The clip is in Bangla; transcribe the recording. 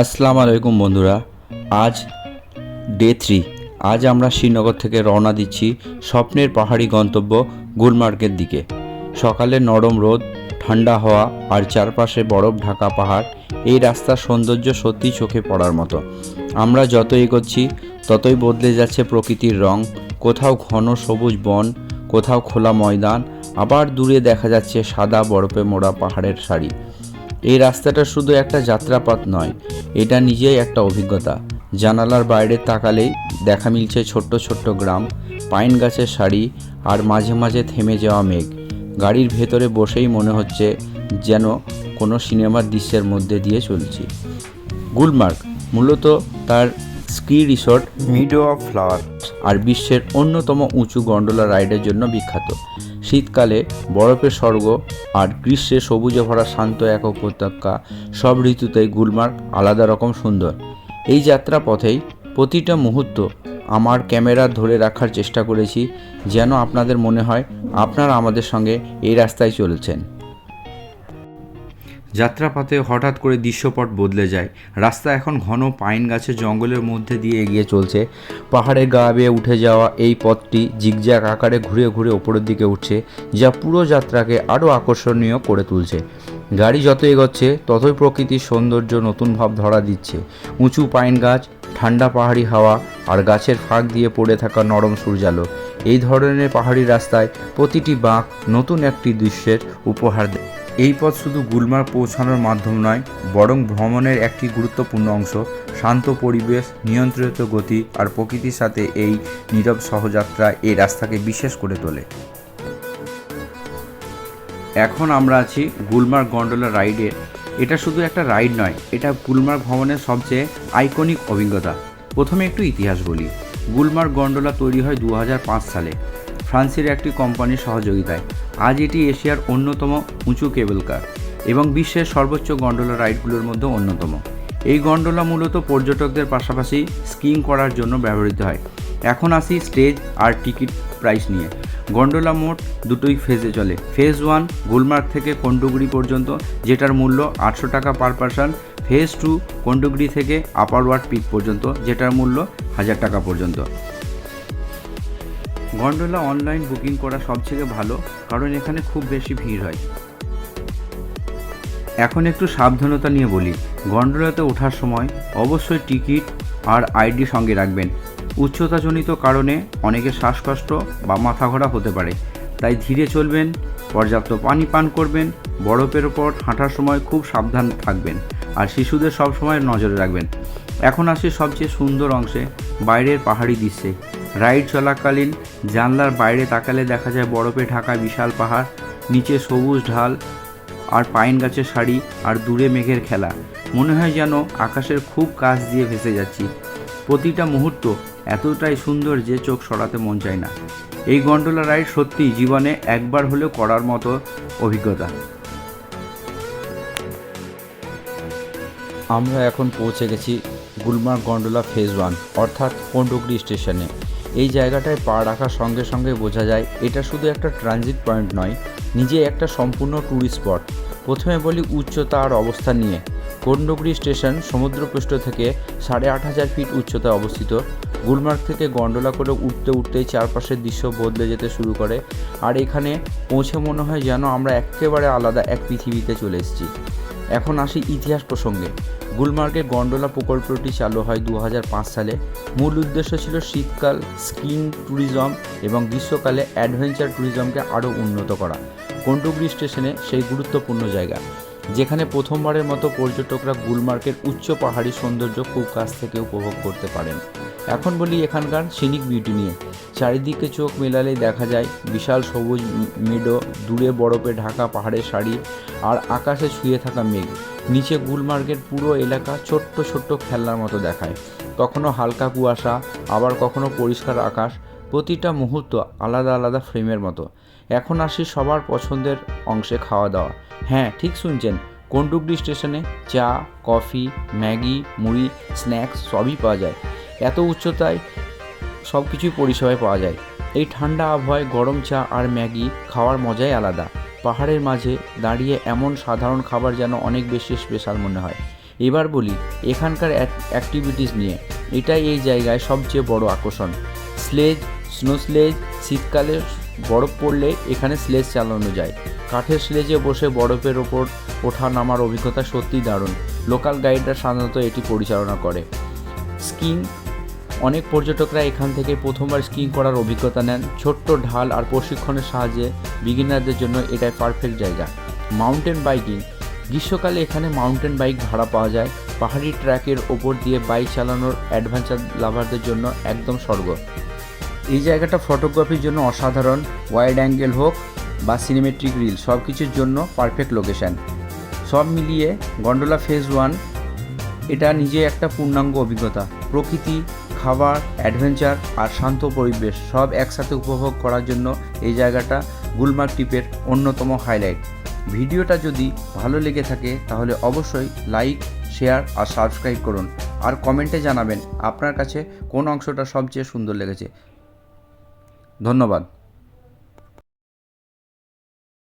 আসসালামু আলাইকুম বন্ধুরা। আজ ডে 3। আজ আমরা শ্রীনগর থেকে রওনা দিচ্ছি স্বপ্নের পাহাড়ি গন্তব্য গুলমার্গের দিকে। সকালে নরম রোদ, ঠান্ডা হাওয়া আর চারপাশে বরফ ঢাকা পাহাড়, এই রাস্তার সৌন্দর্য সত্যি চোখে পড়ার মতো। আমরা যত এগোচ্ছি ততই বদলে যাচ্ছে প্রকৃতির রং। কোথাও ঘন সবুজ বন, কোথাও খোলা ময়দান, আবার দূরে দেখা যাচ্ছে সাদা বরফে মোড়া পাহাড়ের সারি। এই রাস্তাটা শুধু একটা যাত্রাপথ নয়, এটা নিজেই একটা অভিজ্ঞতা। জানালার বাইরে তাকালেই দেখা মিলছে ছোট্ট ছোট্ট গ্রাম, পাইন গাছের সারি আর মাঝে মাঝে থেমে যাওয়া মেঘ। গাড়ির ভেতরে বসেই মনে হচ্ছে যেন কোনো সিনেমার দৃশ্যের মধ্যে দিয়ে চলছি। গুলমার্গ মূলত তার ski resort meadow of flower আর বিশ্বের অন্যতম উঁচু গন্ডোলা রাইডের জন্য বিখ্যাত। শীতকালে বরফের স্বর্গ আর গ্রীষ্মে সবুজে ভরা শান্ত এক উপত্যকা, সব ঋতুতেই গুলমার্গ আলাদা রকম সুন্দর। এই যাত্রা পথেই প্রতিটা মুহূর্ত আমার ক্যামেরা ধরে রাখার চেষ্টা করেছি, যেন আপনাদের মনে হয় আপনারা আমাদের সঙ্গে এই রাস্তায় চলেছেন। যাত্রাপথে হঠাৎ করে দৃশ্যপট বদলে যায়। রাস্তা এখন ঘন পাইন গাছের জঙ্গলের মধ্যে দিয়ে এগিয়ে চলছে। পাহাড়ের গা বেয়ে উঠে যাওয়া এই পথটি জিগজ্যাগ আকারে ঘুরে ঘুরে ওপরের দিকে উঠছে, যা পুরো যাত্রাকে আরও আকর্ষণীয় করে তুলছে। গাড়ি যত এগোচ্ছে ততই প্রকৃতির সৌন্দর্য নতুন ভাব ধরা দিচ্ছে। উঁচু পাইন গাছ, ঠান্ডা পাহাড়ি হাওয়া আর গাছের ফাঁক দিয়ে পড়ে থাকা নরম সূর্যালো, এই ধরনের পাহাড়ি রাস্তায় প্রতিটি বাঁক নতুন একটি দৃশ্যের উপহার দেয়। এই পথ শুধু গুলমার্গ পৌঁছানোর মাধ্যম নয়, বরং ভ্রমণের একটি গুরুত্বপূর্ণ অংশ। শান্ত পরিবেশ, নিয়ন্ত্রিত গতি আর প্রকৃতির সাথে এই নীরব সহযাত্রা এই রাস্তাকে বিশেষ করে তোলে। এখন আমরা আছি গুলমার্গ গন্ডোলা রাইডে। এটা শুধু একটা রাইড নয়, এটা গুলমার্গ ভ্রমণের সবচেয়ে আইকনিক অভিজ্ঞতা। প্রথমে একটু ইতিহাস বলি। গুলমার্গ গন্ডোলা তৈরি হয় 2005 সালে ফ্রান্সের একটি কোম্পানির সহযোগিতায়। আজ এটি এশিয়ার অন্যতম উঁচু কেবল কার এবং বিশ্বের সর্বোচ্চ গন্ডোলা রাইডগুলোর মধ্যে অন্যতম। এই গন্ডোলা মূলত পর্যটকদের পাশাপাশি স্কিইং করার জন্য ব্যবহৃত হয়। এখন আসি স্টেজ আর টিকিট প্রাইস নিয়ে। গন্ডোলা মোট দুটোই ফেজে চলে। ফেজ 1 গুলমার্গ থেকে কন্ডুগুড়ি পর্যন্ত, যেটার মূল্য 800 টাকা পার পারসন। ফেজ 2 কন্ডুগুড়ি থেকে আপার ওয়ার্ড পিক পর্যন্ত, যেটার মূল্য 1000 টাকা পর্যন্ত। গন্ডোলা অনলাইন বুকিং করা সবথেকে ভালো, কারণ এখানে খুব বেশি ভিড় হয়। এখন একটু সাবধানতা নিয়ে বলি। গন্ডোলাতে ওঠার সময় অবশ্যই টিকিট আর আইডি সঙ্গে রাখবেন। উচ্চতাজনিত কারণে অনেকের শ্বাসকষ্ট বা মাথা ঘোরা হতে পারে, তাই ধীরে চলবেন, পর্যাপ্ত পানি পান করবেন, বরফের ওপর হাঁটার সময় খুব সাবধান থাকবেন আর শিশুদের সব সময় নজরে রাখবেন। এখন আসি সবচেয়ে সুন্দর অংশে, বাইরের পাহাড়ি দৃশ্যে। রাইড চলাকালীন জানলার বাইরে তাকালে দেখা যায় বরফে ঢাকা বিশাল পাহাড়, নিচে সবুজ ঢাল আর পাইন গাছের সারি আর দূরে মেঘের খেলা। মনে হয় যেন আকাশের খুব কাছ দিয়ে ভেসে যাচ্ছি। প্রতিটা মুহূর্ত এতটাই সুন্দর যে চোখ সরাতে মন চায় না। এই গন্ডোলা রাইড সত্যিই জীবনে একবার হলেও করার মতো অভিজ্ঞতা। আমরা এখন পৌঁছে গেছি গুলমার্গ গন্ডোলা ফেজ 1 অর্থাৎ কন্ডুগুড়ি স্টেশনে। এই জায়গাটায় পা রাখার সঙ্গে সঙ্গে বোঝা যায় এটা শুধু একটা ট্রানজিট পয়েন্ট নয়, নিজে একটা সম্পূর্ণ ট্যুরিস্ট স্পট। প্রথমে বলি উচ্চতা আর অবস্থান নিয়ে। কন্ডুগুড়ি স্টেশন সমুদ্রপৃষ্ঠ থেকে 8500 ফিট উচ্চতায় অবস্থিত। গুলমার্গ থেকে গন্ডোলা করে উঠতে উঠতেই চারপাশের দৃশ্য বদলে যেতে শুরু করে, আর এখানে পৌঁছে মনে হয় যেন আমরা একেবারে আলাদা এক পৃথিবীতে চলে এসেছি। এখন আসি ইতিহাস প্রসঙ্গে। গুলমার্গের গন্ডোলা প্রকল্পটি চালু হয় 2005 সালে। মূল উদ্দেশ্য ছিল শীতকাল স্কিইং ট্যুরিজম এবং গ্রীষ্মকালে অ্যাডভেঞ্চার ট্যুরিজমকে আরও উন্নত করা। কন্ডুগুড়ি স্টেশনে সেই গুরুত্বপূর্ণ জায়গা, যেখানে প্রথমবারের মতো পর্যটকরা গুলমার্গের উচ্চ পাহাড়ি সৌন্দর্য খুব কাছ থেকে উপভোগ করতে পারেন। এখন বলি এখানকার সিনিক বিউটি নিয়ে। চারিদিকে চোখ মেলালেই দেখা যায় বিশাল সবুজ মেডো, দূরে বরফে ঢাকা পাহাড়ের সারি আর আকাশে ছুঁয়ে থাকা মেঘ। নিচে গুলমার্গের পুরো এলাকা ছোট্ট ছোট্ট খেলনার মতো দেখায়, কখনো হালকা কুয়াশা, আবার কখনো পরিষ্কার আকাশ। প্রতিটা মুহূর্ত আলাদা আলাদা ফ্রেমের মতো। এখন আসি সবার পছন্দের অংশে, খাওয়া দাওয়া। হ্যাঁ, ঠিক শুনছেন, কন্ডুগুড়ি স্টেশনে চা, কফি, ম্যাগি, মুড়ি, স্ন্যাক্স সবই পাওয়া যায়। এত উচ্চতায় সব কিছুই পরিষেবায় পাওয়া যায়। এই ঠান্ডা আবহাওয়ায় গরম চা আর ম্যাগি খাওয়ার মজাই আলাদা। পাহাড়ের মাঝে দাঁড়িয়ে এমন সাধারণ খাবার যেন অনেক বেশি স্পেশাল মনে হয়। এবার বলি এখানকার অ্যাক্টিভিটিস নিয়ে। এটাই এই জায়গায় সবচেয়ে বড় আকর্ষণ। স্লেজ, স্নো স্লেজ, শীতকালে বরফ পড়লে এখানে স্লেজ চালানো যায়। কাঠের স্লেজে বসে বরফের ওপর ওঠা নামার অভিজ্ঞতা সত্যিই দারুণ। লোকাল গাইডরা সাধারণত এটি পরিচালনা করে। স্কিং, অনেক পর্যটকরা এখান থেকে প্রথমবার স্কিং করার অভিজ্ঞতা নেন। ছোট্ট ঢাল আর প্রশিক্ষণের সাহায্যে বিগিনারদের জন্য এটাই পারফেক্ট জায়গা। মাউন্টেন বাইকিং, গ্রীষ্মকালে এখানে মাউন্টেন বাইক ভাড়া পাওয়া যায়। পাহাড়ি ট্র্যাকের ওপর দিয়ে বাইক চালানোর অ্যাডভেঞ্চার লাভারদের জন্য একদম স্বর্গ। এই জায়গাটা ফটোগ্রাফির জন্য অসাধারণ। ওয়াইড অ্যাঙ্গেল হোক বা সিনেমেট্রিক রিল, সব কিছুর জন্য পারফেক্ট লোকেশান। সব মিলিয়ে গন্ডোলা ফেজ 1 এটা নিজে একটা পূর্ণাঙ্গ অভিজ্ঞতা। প্রকৃতি, খাবার, অ্যাডভেঞ্চার আর শান্ত পরিবেশ সব একসাথে উপভোগ করার জন্য এই জায়গাটা গুলমার্গ ট্রিপের অন্যতম হাইলাইট। ভিডিওটা যদি ভালো লেগে থাকে তাহলে অবশ্যই লাইক, শেয়ার আর সাবস্ক্রাইব করুন। আর কমেন্টে জানাবেন আপনার কাছে কোন অংশটা সবচেয়ে সুন্দর লেগেছে। ধন্যবাদ।